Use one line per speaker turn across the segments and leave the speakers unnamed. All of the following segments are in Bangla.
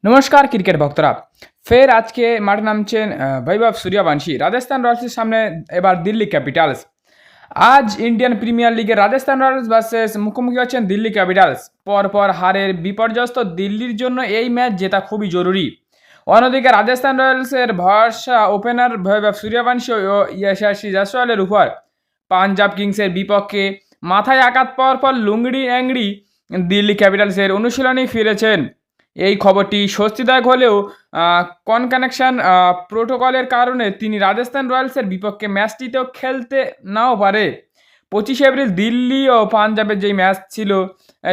নমস্কার ক্রিকেট ভক্তরা। ফের আজকে মাঠে নামছেন বৈভব সূর্যবংশী। রাজস্থান রয়্যালসের সামনে এবার দিল্লি ক্যাপিটালস। আজ ইন্ডিয়ান প্রিমিয়ার লিগে রাজস্থান রয়্যালস ভার্সেস মুখোমুখি হচ্ছেন দিল্লি ক্যাপিটালস। পরপর হারের বিপর্যস্ত দিল্লির জন্য এই ম্যাচ জেতা খুবই জরুরি। অন্যদিকে রাজস্থান রয়্যালসের ভরসা ওপেনার বৈভব সূর্যবংশী ও ইয়াশাসী জয়সওয়ালের উপর। পাঞ্জাব কিংসের বিপক্ষে মাথায় আঘাত পাওয়ার পর লুঙ্গড়ি অ্যাংড়ি দিল্লি ক্যাপিটালসের অনুশীলনে ফিরেছেন। এই খবরটি স্বস্তিদায়ক হলেও কনকানেকশন প্রোটোকলের কারণে তিনি রাজস্থান রয়্যালসের বিপক্ষে ম্যাচটিতেও খেলতে নাও পারে। 25 এপ্রিল দিল্লি ও পাঞ্জাবের যেই ম্যাচ ছিল,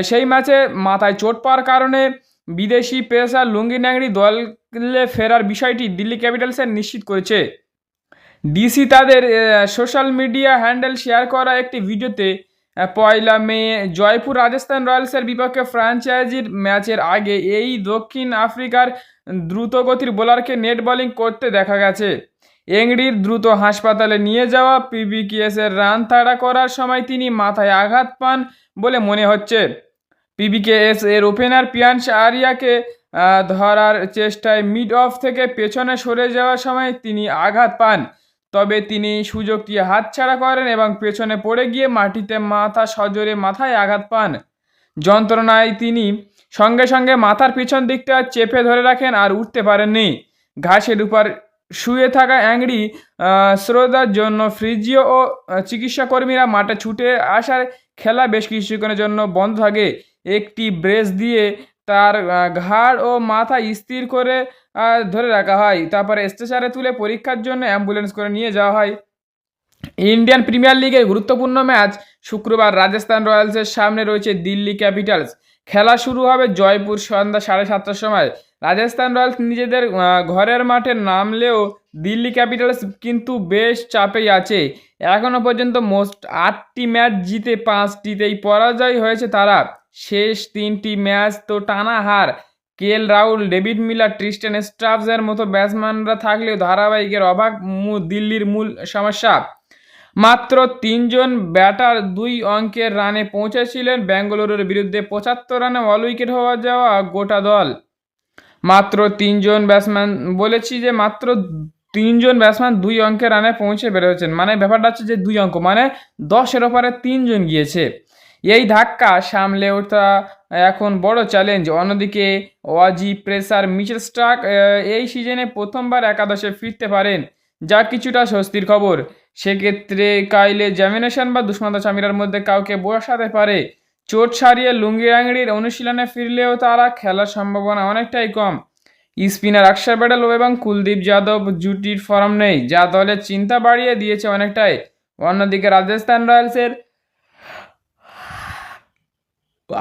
সেই ম্যাচে মাথায় চোট পাওয়ার কারণে বিদেশি পেসার লুঙ্গি ন্যাংড়ি দলে ফেরার বিষয়টি দিল্লি ক্যাপিটালসের নিশ্চিত করেছে। ডিসি তাদের সোশ্যাল মিডিয়া হ্যান্ডেল শেয়ার করা একটি ভিডিওতে 1 মে জয়পুর রাজস্থান রয়্যালসের বিপক্ষে ফ্র্যাঞ্চাইজির ম্যাচের আগে এই দক্ষিণ আফ্রিকার দ্রুতগতির বোলারকে নেট বোলিং করতে দেখা গেছে। এংড়ির দ্রুত হাসপাতালে নিয়ে যাওয়া পিবিকেএসের রান তাড়া করার সময় তিনি মাথায় আঘাত পান বলে মনে হচ্ছে। পিবিকেএস এর ওপেনার পিয়ান্স আরিয়াকে ধরার চেষ্টায় মিড অফ থেকে পেছনে সরে যাওয়ার সময় তিনি আঘাত পান, তবে তিনি সুযোগটি হাতছাড়া করেন এবং পেছনে পড়ে গিয়ে মাটিতে মাথা সজোরে মাথায় আঘাত পান। যন্ত্রণায় তিনি সঙ্গে সঙ্গে মাথার পিছন দিকটা চেপে ধরে রাখেন আর উঠতে পারেননি। ঘাসের উপর শুয়ে থাকা অ্যাংড়ি শ্রদ্ধার জন্য ফিজিও ও চিকিৎসা কর্মীরা মাঠে ছুটে আসার খেলা বেশ কিছুক্ষণের জন্য বন্ধ থাকে। একটি ব্রেস দিয়ে তার ঘাড় ও মাথা স্থির করে ধরে রাখা হয়, তারপরে স্ট্রেচারে তুলে পরীক্ষার জন্য অ্যাম্বুলেন্স করে নিয়ে যাওয়া হয়। ইন্ডিয়ান প্রিমিয়ার লিগের গুরুত্বপূর্ণ ম্যাচ শুক্রবার রাজস্থান রয়্যালসের সামনে রয়েছে দিল্লি ক্যাপিটালস। খেলা শুরু হবে জয়পুর সন্ধ্যা 7:30টার সময়। রাজস্থান রয়্যালস নিজেদের ঘরের মাঠে নামলেও দিল্লি ক্যাপিটালস কিন্তু বেশ চাপেই আছে। এখনও পর্যন্ত মোট 8টি ম্যাচ জিতে 5টিতেই পরাজয় হয়েছে তারা। শেষ 3টি ম্যাচ তো টানা হার। কেএল রাহুল, ডেভিড মিলার, ট্রিস্টেন স্ট্রাবসের মতো ব্যাটসম্যানরা থাকলেও ধারাবাহিকের অভাব দিল্লির মূল সমস্যা। মাত্র 3 জন ব্যাটার 2 অঙ্কের রানে পৌঁছেছিলেন বেঙ্গালুরুর বিরুদ্ধে। 75 রানে অল উইকেট হওয়া যাওয়া গোটা দল। মাত্র 3 জন ব্যাটসম্যান, বলেছি যে মাত্র 3 জন ব্যাটসম্যান 2 অঙ্কের রানে পৌঁছে বেরোচ্ছেন, মানে ব্যাপারটা হচ্ছে যে 2 অঙ্ক মানে 10-এর ওপরে 3 জন গিয়েছে। এই ধাক্কা সামলে ওঠা এখন বড় চ্যালেঞ্জ। অন্যদিকে অজি প্রেসার মিচেল স্টার্ক এই সিজনে প্রথমবার একাদশে ফিরতে পারেন, যা কিছুটা স্বস্তির খবর। সেক্ষেত্রে কাইলে জ্যামিনেশন বা দুষ্মন্ত চামিরার মধ্যে কাউকে বসাতে পারে। চোট সারিয়ে লুঙ্গি আংড়ির অনুশীলনে ফিরলেও তারা খেলার সম্ভাবনা অনেকটাই কম। স্পিনার অক্ষর প্যাটেল এবং কুলদীপ যাদব জুটির ফর্ম নেই, যা দলের চিন্তা বাড়িয়ে দিয়েছে অনেকটাই। অন্যদিকে রাজস্থান রয়্যালসের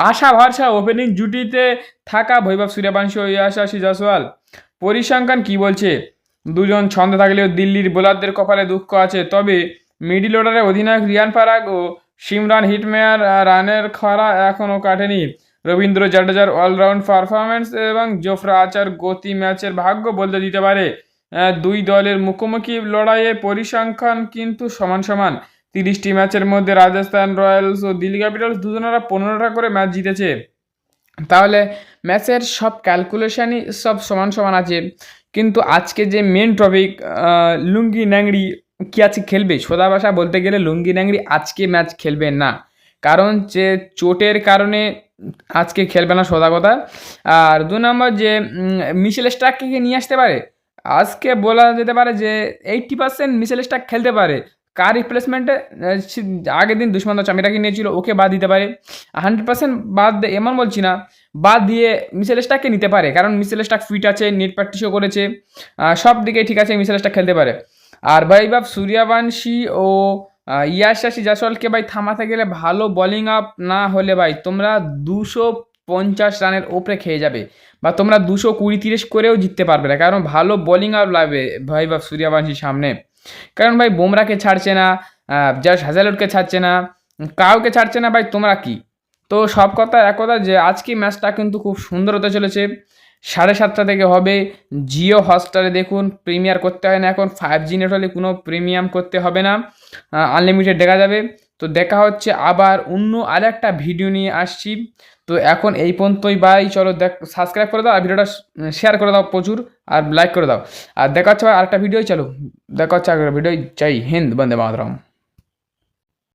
আশা ভরসা ওপেনিং জুটিতে থাকা বৈভব সূর্যবংশী ও ইয়াশাসী জয়সওয়াল। পরিসংখ্যান কি বলছে? 2 জন ছন্দে থাকলেও দিল্লির বোলারদের কপালে দুঃখ আছে। তবে মিডিল অর্ডারে অধিনায়ক রিয়ান পারাগ ও সিমরান হিটমেয়ার রানের খরা এখনও কাটেনি। রবীন্দ্র জাডেজার অলরাউন্ড পারফরম্যান্স এবং জোফরা আর্চার গতি ম্যাচের ভাগ্য বদলে দিতে পারে। দুই দলের মুখোমুখি লড়াইয়ে পরিসংখ্যান কিন্তু সমান সমান। 30টি ম্যাচের মধ্যে রাজস্থান রয়্যালস ও দিল্লি ক্যাপিটালস দুজনেরা 15টা করে ম্যাচ জিতেছে। তাহলে ম্যাচের সব ক্যালকুলেশনই সব সমান সমান আছে। কিন্তু আজকে যে মেন টপিক, লুঙ্গি ন্যাংড়ি কি আজকে খেলবে? সোজা ভাষা বলতে গেলে লুঙ্গি ন্যাংড়ি আজকে ম্যাচ খেলবে না, কারণ যে চোটের কারণে আজকে খেলবে না, সোজা কথা। আর 2 নম্বর যে মিচেল স্টার্ককে নিয়ে আসতে পারে। আজকে বলা যেতে পারে যে 80% মিচেল স্টার্ক খেলতে পারে। কার রিপ্লেসমেন্টে? আগের দিন দুষ্মন্ত চামিরাকে নিয়েছিল, ওকে বাদ দিতে পারে। 100% বাদ এমন বলছি না, বাদ দিয়ে মিচেল স্টার্ককে নিতে পারে, কারণ মিচেল স্টার্ক ফিট আছে, নেট প্র্যাকটিসও করেছে, সব দিকে ঠিক আছে, মিচেল স্টার্ক খেলতে পারে। আর বৈভব সূর্যবংশী ও ইয়াশাসী জয়সওয়ালকে ভাই থামাতে গেলে ভালো বোলিং আপ না হলে ভাই তোমরা 250 রানের ওপরে খেয়ে যাবে, বা তোমরা 220-30 করেও জিততে পারবে না, কারণ ভালো বোলিং আপ লাগবে বৈভব সূর্যবংশীর সামনে। কারণ ভাই বুমরাকে ছাড়ছে না, জাস্ট হ্যাজেলউডকে ছাড়ছে না, কাউকে ছাড়ছে না ভাই, তোমরা কি? তো সব কথা এক কথা যে আজকে ম্যাচটা কিন্তু খুব সুন্দর হতে চলেছে। 7:30 থেকে হবে। জিও হটস্টারে দেখুন, প্রিমিয়ার করতে হয় না এখন। 5G নেট হলে কোনো প্রিমিয়াম করতে হবে না, আনলিমিটেড দেখা যাবে। তো দেখা হচ্ছে আবার অন্য আরেকটা ভিডিও নিয়ে আসছি। তো এখন এই পর্যন্তই বাই, চলো সাবস্ক্রাইব করে দাও আর ভিডিওটা শেয়ার করে দাও প্রচুর, আর লাইক করে দাও। আর দেখা হচ্ছে আরেকটা ভিডিও, চলো দেখা হচ্ছে আরেকটা ভিডিও। জয় হিন্দ, বন্দে মাতরম।